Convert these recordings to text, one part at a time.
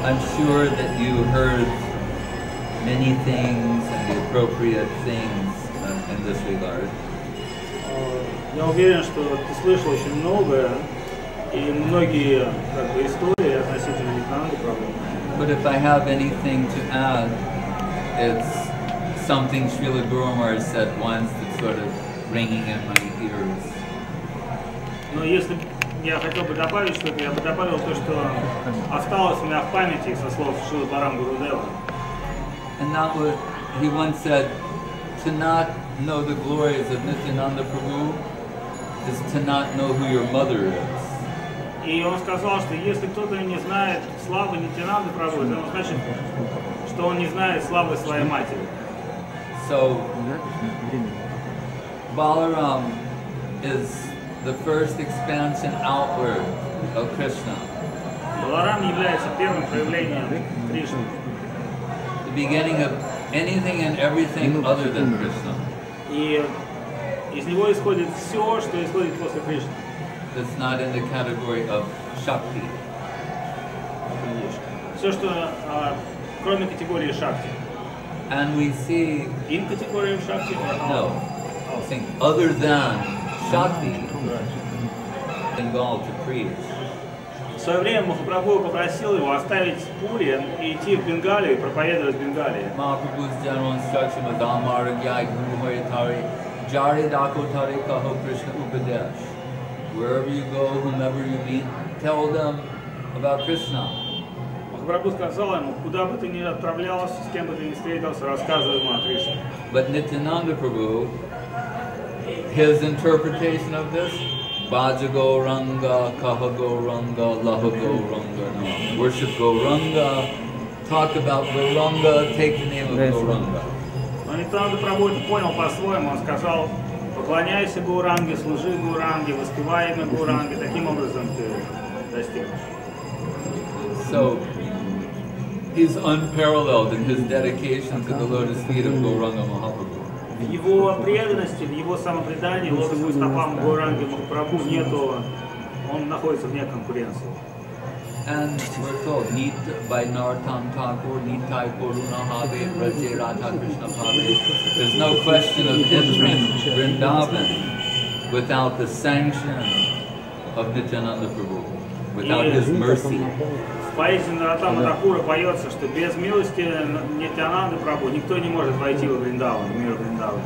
I'm sure that you heard many things and the appropriate things in this regard. Я уверен, что ты слышал очень многое и многие истории относительно Нитьянанды Прабху. But if I have anything to add, it's something Srila Guru Maharaj said once that's sort of ringing in my ears. Но если я хотел бы добавить что-то, я бы добавил то, что осталось у меня в памяти со слов Шрилы Гурудева. And that was, he once said, to not know the glories of Nityananda Prabhu is to not know who your mother is. И он сказал, что если кто-то не знает славы Нитьянанды Прабху, это значит, что он не знает славы своей матери. So, Balaram is the first expansion outward of Krishna. Баларам является первым проявлением Кришны. The beginning of anything and everything other than Krishna. И из него исходит все, что исходит после Кришны. It's not in the category of Shakti. Все, что кроме категории Шакти. And we see... In категории Шакти? No. I think other than Shakti, Bengal to preach. В свое время Махапрабху попросил его оставить Пури и идти в Бенгалию и проповедовать в Бенгалии. Mahaprabhu's general instruction was Amaragya Guru Hoyatari Jari Dakotari Kaho Krishna Upadesh. Wherever you go, whomever you meet, tell them about Krishna. Махапрабху сказал ему, куда бы ты ни отправлялся, с кем бы ты ни встретился, рассказывай ему о Кришне. But Nityananda Prabhu, his interpretation of this, Bhaja Gauranga, Kaha Gauranga, Laha Gauranga, no. Worship Gauranga, talk about Gauranga, take the name of Gauranga. Но Нитьянанда Прабху это понял по-своему, он сказал, поклоняйся Гауранге, служи Гауранге, воспевай имя Гауранге, таким образом ты достигнешь. So, he's unparalleled in his dedication to the lotus feet of Gauranga Mahaprabhu. В его преданности, в его самопредании лотосным стопам Гауранги Махапрабху нету, он находится вне конкуренции. And we're told, by Narottam Thakur, Nitaya Koruna Habe, Raje Radha Krishna Bhave. There's no question of entering Vrindavan without the sanction of Nityananda Prabhu, without his mercy. В поэзии Наротама Тхакура поется, что без милости Нитьянанды Прабху никто не может войти во Вриндаван, в мир Вриндавана.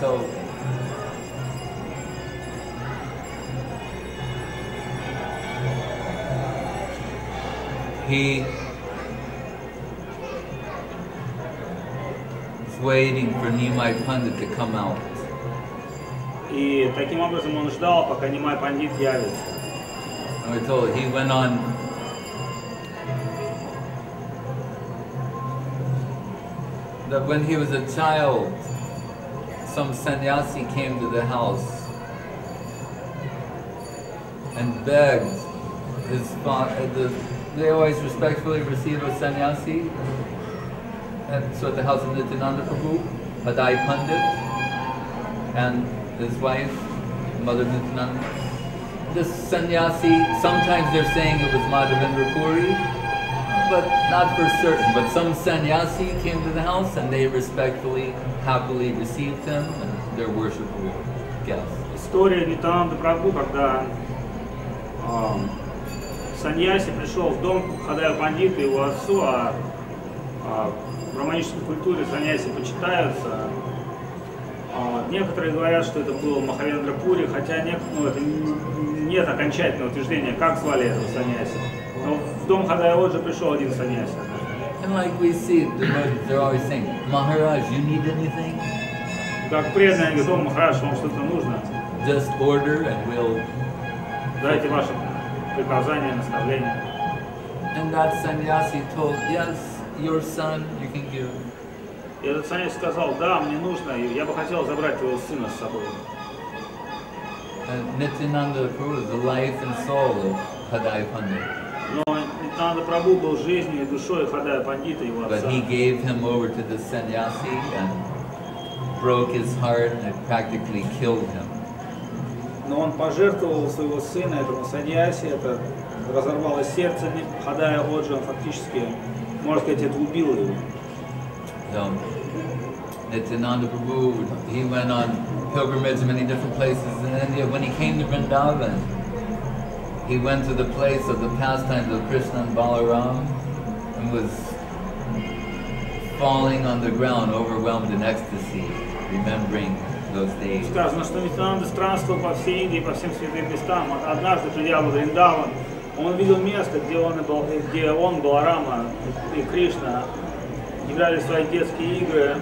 So, he is waiting for Нимая Пандита to come out. И таким образом он ждал, пока Нимая Пандит явится. And we're told he went on that when he was a child, some sannyasi came to the house and begged his father. They always respectfully receive a sannyasi. And so at the house of Nityananda Prabhu, Padai Pandit and his wife, Mother Nityananda. This sannyasi, sometimes they're saying it was Madhavendra Puri, but not for certain. But some sannyasi came to the house and they respectfully, happily received him and their worshipful guests. История Нитьянанды Прабху, когда саньяси пришел в дом Хадая Пандита и его отцу, в романической культуре саньяси почитаются. Некоторые говорят, что это был Махавендра Пури, хотя это нет окончательного утверждения, как звали этого саньяси. Но в дом Хадая Оджа пришел один саньяси. And like we see, they're always saying, Maharaj, you need anything? Как преданные говорят, дом Махарадж, вам что-то нужно? Just order and we'll... Дайте ваши приказания, наставления. And that sannyasi told, yes, your son you can give. И этот саньяси сказал, да, мне нужно, я бы хотел забрать твоего сына с собой. And Nityananda Prabhu is the life and soul of Hadai Pandit. Но Нитьянанда Прабху был жизнью и душой Хадая Пандита, его отца. But he gave him over to the sannyasi and broke his heart and it practically killed him. Но он пожертвовал своего сына этому саньяси, это разорвало сердце Хадая Оджи, он фактически, можно сказать, это убило его. So, Nityananды Prabhu, he went on pilgrimage in many different places in India. When he came to Vrindavan, he went to the place of the pastimes of Krishna and Balaram and was falling on the ground, overwhelmed in ecstasy, remembering those days. Сказано, что Нитьянанды странствовал по всей Индии, по всем святым местам. Однажды, придя в Вриндаван, он видел место, где он, Баларама и Кришна играли свои детские игры.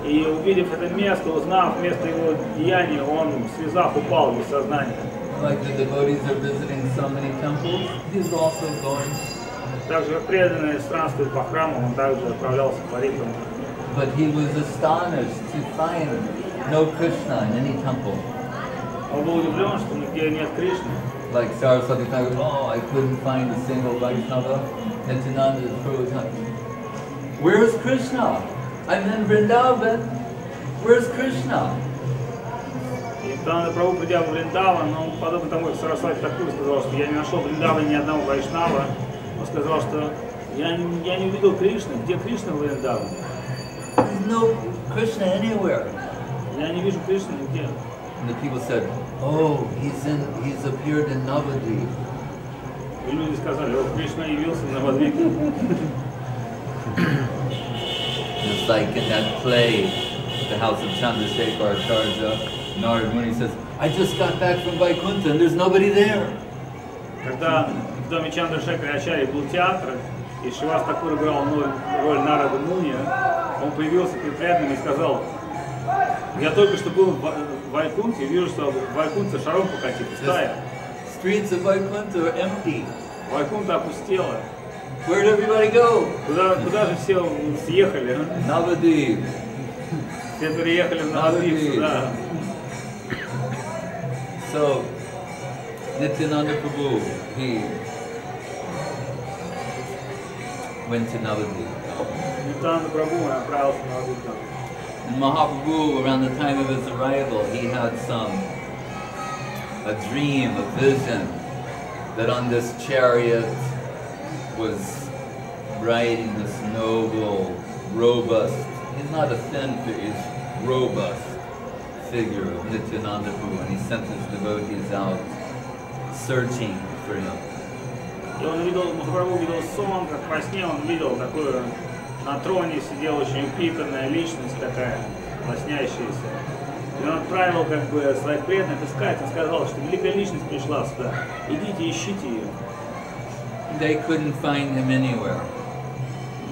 И увидев это место, узнав место его деяния, он в слезах упал без сознания. Like the devotees are visiting so many temples, he's also going. Так же, как преданные странствуют по храму, он также отправлялся в Парикраму. But he was astonished to find no Krishna in any temple. Он был удивлен, что нигде нет Кришны. Like Saraswati Thakur, oh, I couldn't find a single Vaishnava. Nityanandı Prabhu, where's Krishna? I'm in Vrindavan. Where's Krishna? И Нитьянанды Прабху, придя в Вриндаван, он, подобно тому, как Сарасвати Тхакур сказал, что я не нашел в Вриндаване ни одного Вайшнава, он сказал, что я не увидел Кришны. Где Кришна в Вриндаване? There's no Krishna anywhere. Я не вижу Кришны нигде. And the people said, oh, he's appeared in Navadvip. И люди сказали, о, Кришна явился в Навадвипе. Just like in that play, The House of Chandrasekhar Acharya, Narad Muni says, I just got back from Vaikuntha and there's nobody there. Когда в доме Чандрашекхара Ачарьи был театр, и Шрила Тхакур играл роль Нарада Муни, он появился перед преданными и сказал, я только что был в Вайкунте и вижу, что в Вайкунте шаром покати, пустая. Streets of Vaikuntha are empty. Вайкунта опустела. Where did everybody go? Куда же все съехали? Navadvip. Все переехали в Навадвип сюда. So, Nityananды Prabhu, he went to Navadvip. Нитьянанды Прабху отправился в Навадвип. And Mahaprabhu, around the time of his arrival, he had a dream, a vision, that on this chariot was riding this noble, robust, he's not a thin figure, he's robust figure of Nityanandı Prabhu, and he sent his devotees out searching for him. И он видел, Махапрабху видел сон, как во сне он видел такую, на троне сидела очень упитанная личность такая, лоснящаяся. И он отправил как бы своих преданных искать, он сказал, что великая личность пришла сюда, идите ищите ее. They couldn't find him anywhere.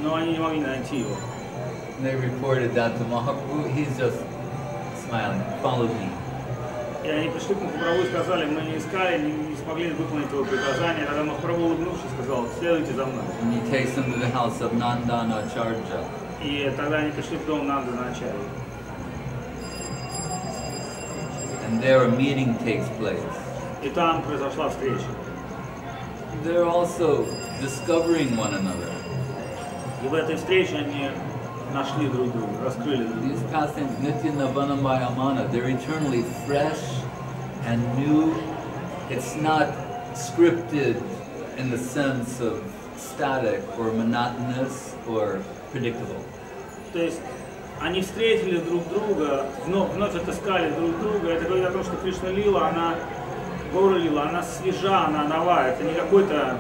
Но они не могли найти его. They reported that to Mahaprabhu, he's just smiling, follow me. И они пришли к Махапрабху и сказали, мы не искали, не смогли выполнить его приказание. Тогда Махапрабху, улыбнувшись, сказал, следуйте за мной. And he takes him to the house of Nandana-acharya. И тогда они пришли в дом Нандана-ачарьи. And there a meeting takes place. И там произошла встреча. They're also discovering one another. И в этой встрече они нашли друг друга, раскрыли друг друга. These pastimes, Nityanavanamayamana, they're eternally fresh and new. It's not scripted in the sense of static or monotonous or predictable. То есть они встретили друг друга, вновь отыскали друг друга. Это говорит о том, что Кришна Лила, она Гора Лила, она свежа, она новая. Это не какой-то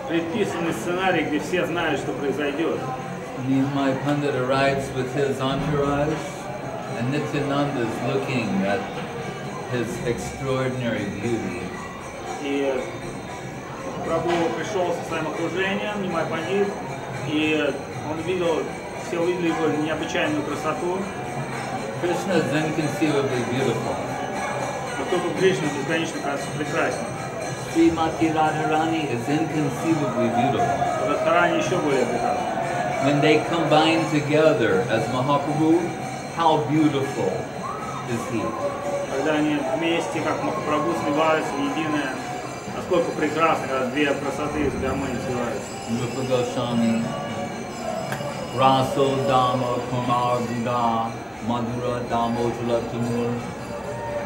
предписанный сценарий, где все знают, что произойдет. Нимая Пандита arrives with his entourage, and Nityananda is looking at his extraordinary beauty. И Прабху пришел со своим окружением, Нимая Пандит, и он видел, все увидели его необычайную красоту. Krishna is inconceivably beautiful. Но только Кришна бесконечно прекрасен. Srimati Radharani is inconceivably beautiful. Радхарани еще более прекрасен. When they combine together as Mahaprabhu, how beautiful is he? Когда они вместе, как Махапрабху, сливаются в единое, насколько прекрасно, когда две красоты из гармонии сливаются. Rupa Goswami Raso Dama Kumar Buddha Madhura Damo Tulatumur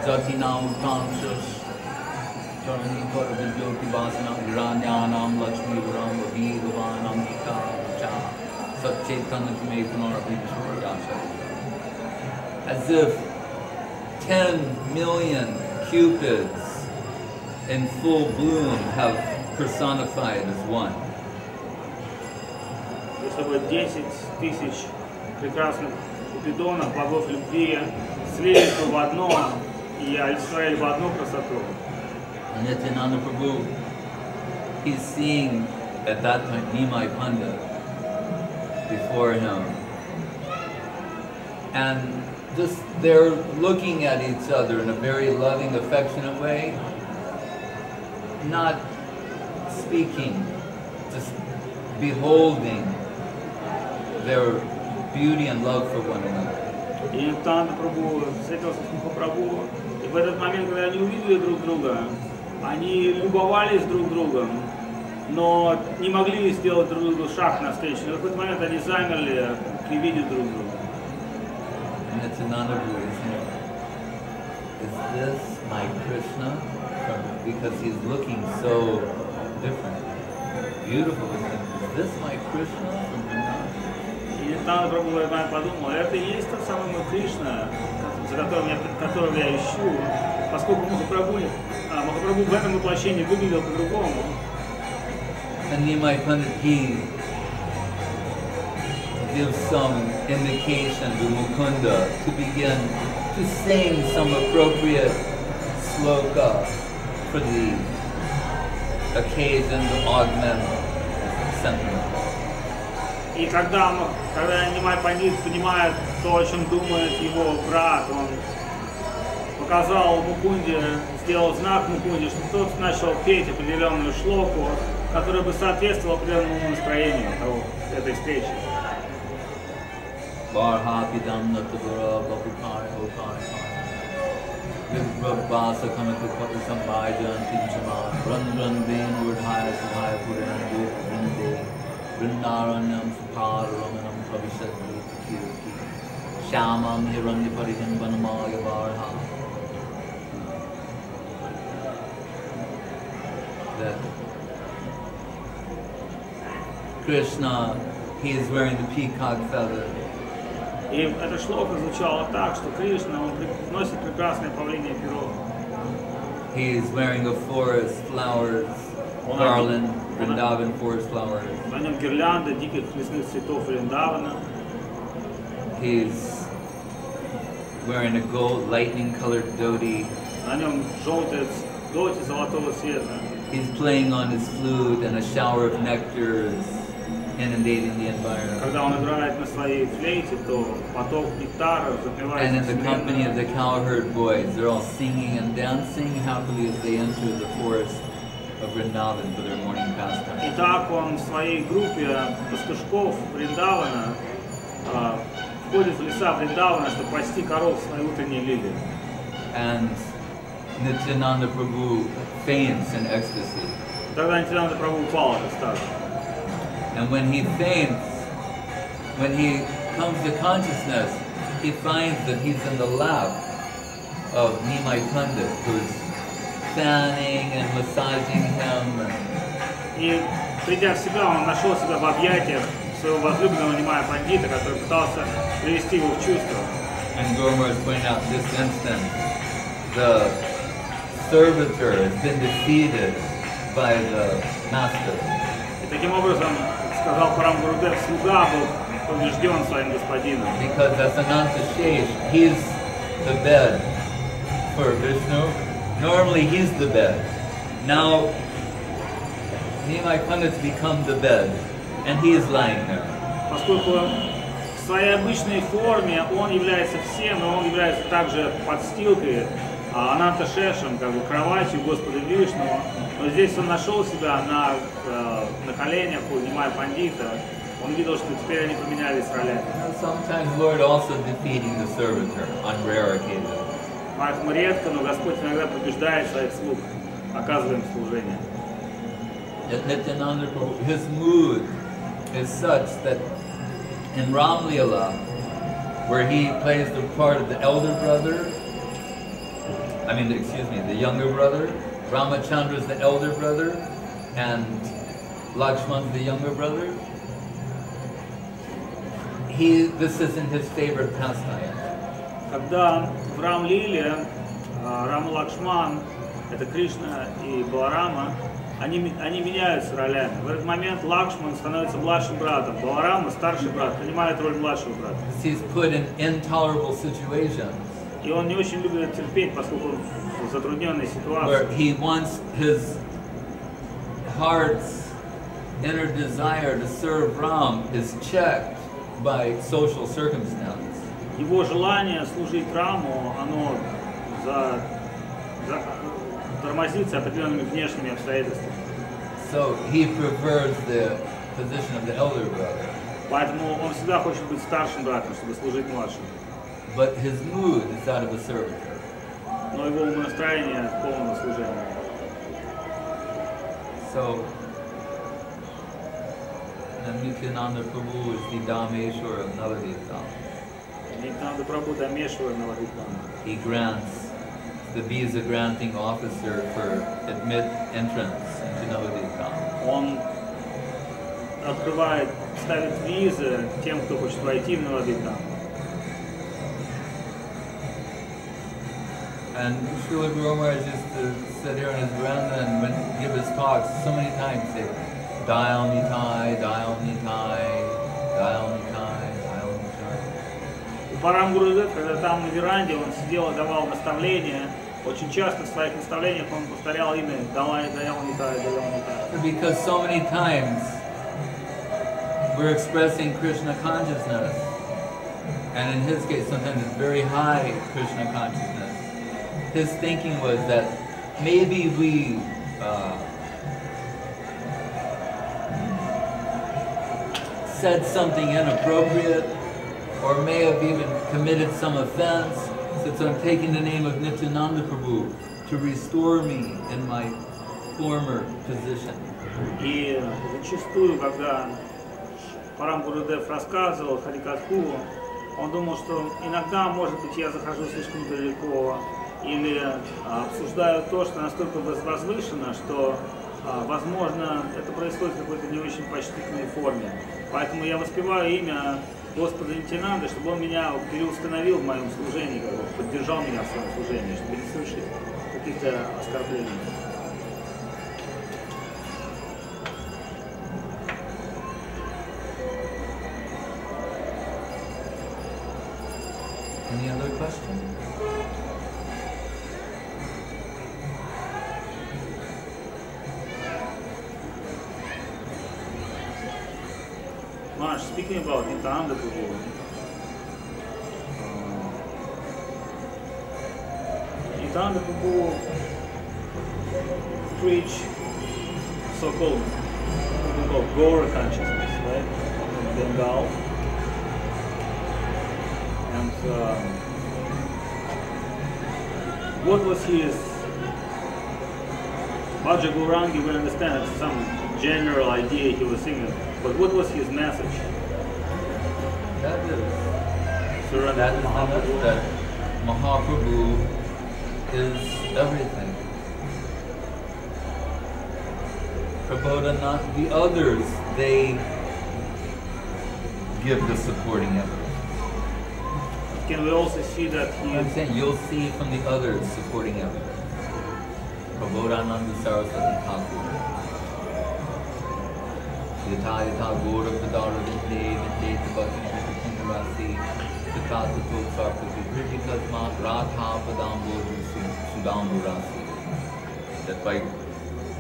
Jatinam Kamshas Jarani Koravijoti Vasana Iranyanam Lakshmi Ram Vidavanam Nika Cha Satchetanatme Punarabhishwarasha. As if 10 million cupids in full bloom have personified as one. Чтобы 10 тысяч прекрасных купидонов, богов любви, слились в одно и олицетворяли в одну красоту. Nityananды Prabhu, he's seeing at that time Нимая Пандита before him. And just they're looking at each other in a very loving, affectionate way, not speaking, just beholding their beauty and love for one another. И Нитьянанды Прабху встретился с Махапрабху, и в этот момент, когда они увидели друг друга, они любовались друг другом, но не могли сделать друг другу шаг навстречу. Но в какой-то момент они замерли при виде друг друга. Nityananды Prabhu is here. Is this my Krishna? Because he's looking so different, beautiful. Is this my Krishna from Vrindavan? И Нитьянанды Прабху подумал, это и есть тот самый мой Кришна, за которого я ищу, поскольку Махапрабху в этом воплощении выглядел по-другому. And Нимая Пандита, he gives some indication to Mukunda to begin to sing some appropriate Шлока for the occasion to augment sentiment. И когда Нимая Пандита понимает то, о чем думает его брат, он показал Мукунде, сделал знак Мукунде, что тот начал петь определенную шлоку, которая бы соответствовала определенному настроению этой встречи. Vrindaranam Sukharamanam Pravishadri Kirti Shyamam Hiranya Paridhan Vanamaya Varha. That Krishna, he is wearing the peacock feather. И эта шлока звучала так, что Кришна, он носит прекрасное павлинье перо. He is wearing a forest, flowers, garland, Vrindavan forest flowers. На нем гирлянда диких лесных цветов Вриндавана. He's wearing a gold, lightning-colored dhoti. На нем желтая доти золотого цвета. He's playing on his flute, and a shower of nectar is inundating the environment. Когда он играет на своей флейте, то поток нектара запивает. And in the company of the cowherd boys, they're all singing and dancing happily as they enter the forest of Vrindavan for their morning pastime. И так он в своей группе пастушков Вриндавана входит в леса Вриндавана, чтобы пасти коров в своей утренней лилии. And Nityananды Prabhu faints in ecstasy. Тогда Нитьянанды Прабху упал от экстаза. And when he faints, when he comes to consciousness, he finds that he's in the lap of Нимая Пандита, who's fanning and massaging him. И придя в себя, он нашел себя в объятиях своего возлюбленного Нимая Пандита, который пытался привести его в чувство. And Gurmar is pointing out this instant, the servitor has been defeated by the master. И таким образом, сказал Парам Гурудев, слуга был побежден своим господином. Because as Ananta Shesh, he's the bed for Vishnu. Normally he's the bed. Now Нимая Pandit's become the bed, and he is lying there. Поскольку в своей обычной форме он является всем, но он является также подстилкой, Ананта Шешем, как бы кроватью Господа Вишну. Но здесь он нашел себя на коленях у Нимая Пандита. Он видел, что теперь они поменялись ролями. Sometimes Lord also defeating the servitor on rare occasions. Поэтому редко, но Господь иногда побеждает своих слуг, оказывая им служение. Nityananды Prabhu, his mood is such that in Ram Leela, where he plays the part of the elder brother, the younger brother. Ramachandra is the elder brother, and Lakshman is the younger brother. This isn't his favorite pastime. Когда в Рам-лиле Рама Лакшман, это Кришна и Баларама, они меняются ролями. В этот момент Лакшман становится младшим братом, Баларама старший брат, принимает роль младшего брата. He's put in intolerable situations. И он не очень любит терпеть, поскольку он в затрудненной ситуации. Where he wants his heart's inner desire to serve Ram is checked by social circumstance. Его желание служить Раму, оно тормозится определенными внешними обстоятельствами. So he prefers the position of the elder brother. Поэтому он всегда хочет быть старшим братом, чтобы служить младшим. But his mood is that of a servitor. Но его умонастроение полного служения. So Nityananды Prabhu is the Dhameshwar of Navadvip-dhamы. Нитьянанды Прабху Дамешвар Навадвипа-дхамы. He grants the visa granting officer for entrance into Navadvip-dhamы. Он открывает, ставит визы тем, кто хочет войти в Навадвип-дхамы. And Srila Guru Maharaj used to sit here in his veranda and give his talks so many times, say, Dial Nitai, Dial Nitai, Dial Nitai, Dial Nitai. У Парам Гурудев, когда там на веранде он сидел и давал наставления, очень часто в своих наставлениях он повторял имя Далай, Даял Нитай, Даял Нитай. Because so many times we're expressing Krishna consciousness, and in his case sometimes it's very high Krishna consciousness. His thinking was that maybe we said something inappropriate, or may have even committed some offense, so I'm taking the name of Nityananды Prabhu to restore me in my former position. И зачастую, когда Парам Гурудев рассказывал Харикатху, он думал, что иногда, может быть, я захожу слишком далеко, или обсуждаю то, что настолько возвышено, что, возможно, это происходит в какой-то не очень почтительной форме. Поэтому я воспеваю имя Господа Нитьянанды, чтобы он меня переустановил в моем служении, поддержал меня в своем служении, чтобы не слышать каких-то оскорблений. Any other question? Maharaj, speaking about Nityananды Prabhu, Nityananды Prabhu preach so-called Gora consciousness, right, in Bengal. And what was his Bhaja Gaurangi? We understand it's some general idea he was singing, but what was his message? That is that Mahaprabhu is everything. Prabodhana, the others, they give the supporting evidence. Can we also see that he... I'm saying you'll see from the others supporting evidence. Prabodhananda Saraswati Thakur. Yata yata gora padara vinde vinde tabhakti pundarasi tatata totsarpati kritika sma radha padambodu sudamburasi. That by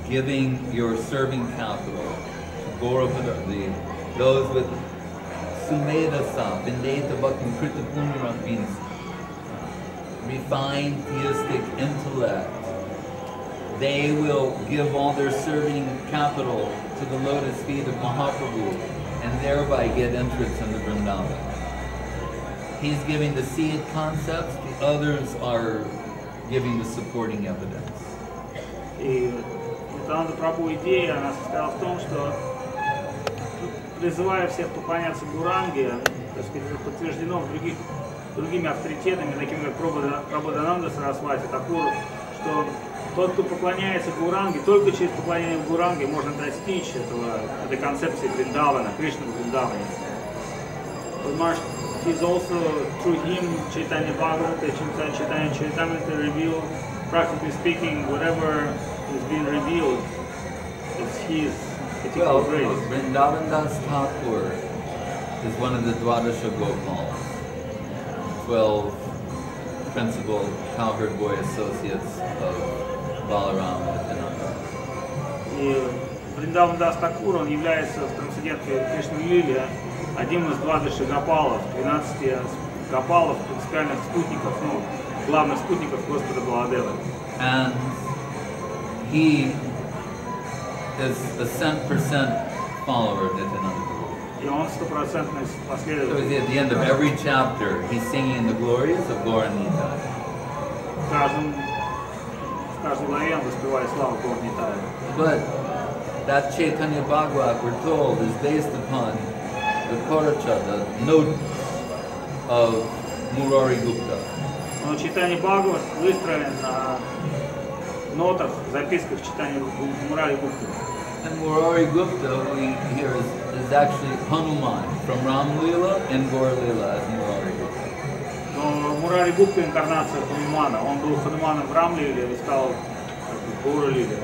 giving your serving capital to Gora Padara, those with Sumedasa, Vindeta Bhakti Krita Pundaram means refined theistic intellect. They will give all their serving capital to the lotus feet of Mahaprabhu and thereby get entrance in the Vrindavan. He's giving the seed concepts, the others are giving the supporting evidence. И Нитьянанды Прабху идея, она состояла в том, что призывая всех поклоняться Гуранге, так сказать, это подтверждено другими авторитетами, такими как Прабхудананда Сарасвати, Тхакур, что тот, кто поклоняется Гуранге, только через поклонение Гуранге можно достичь этой концепции Вриндавана, Кришны в Вриндаване. He's also, through him, Chайтанья-Бхагаваты, Chайтанья-Чаритамрita reveal, practically speaking, whatever is being revealed is his particular grace. Vrindavan Das Thakur is one of the Dwadasha Gopals, 12 principal cowherd boy associates of Balaram Nityananda. И Вриндаван Дас Тхакур, он является в трансцендентной Кришна Лиле одним из 12 гопалов, 12 гопалов, принципиальных спутников, главных спутников Господа Баладевы. And he is a 100% follower of Nityananda. И он стопроцентный последователь. So at the end of every chapter, he's singing the glories of Gaura Nitaya. В каждой главе он воспевает славу Gaura Nitaya. But that Chайтанья-Bhagavаты, we're told, is based upon the Koracha, the note of Murari Gupta. Но Чайтанья-Бхагават выстроен на нотах, записках читания Мурари Гупты. And Murari Gupta, we hear, is actually Hanuman from Ram Lila and Gaur Lila as Murari Gupta. Но Мурари Гупта инкарнация Ханумана. Он был Хануманом в Рамлиле и стал Гаур Лиле.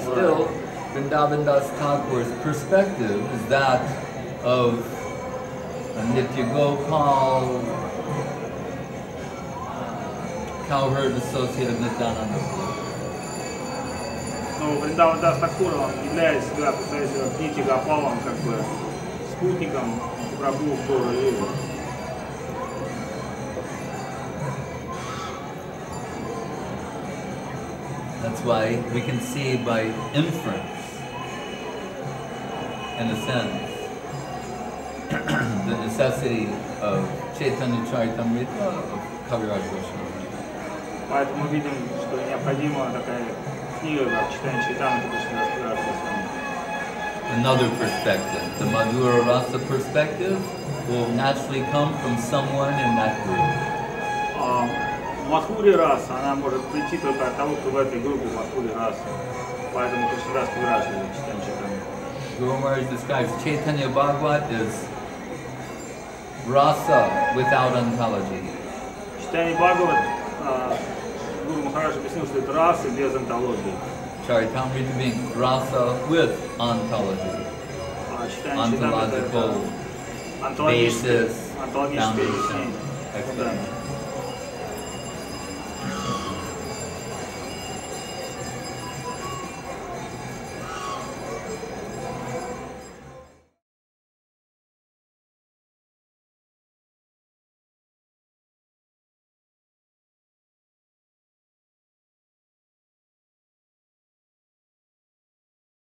Still, Vrindavan Das Thakur's perspective is that of a Nitya Gopal, cowherd associate of Nityananda Prabhu. Но Вриндаван Дас Тхакур, он являет себя представителем Нити Гопалом, как бы спутником Прабху в Гаур Лиле. That's why we can see by inference, in a sense, the necessity of Chайтанья-Чаритамрита, of Kaviraj Vaishnava. Поэтому мы видим, что необходима такая книга, как читание Чайтанья-Бхагаваты. Another perspective, the Madhura Rasa perspective, will naturally come from someone in that group. Мадхури раса, она может прийти только от того, кто в этой группе Мадхури расы. Поэтому Кришнадаский врач читаем Чайтанью. Guru Maharaj describes Chайтанья-Бхагаваты as rasa without ontology. Чайтанья-Бхагават, Гуру Махарадж объяснил, что это расы без онтологии. Charitamrita being rasa with ontology. Ontological basis, foundation, explanation.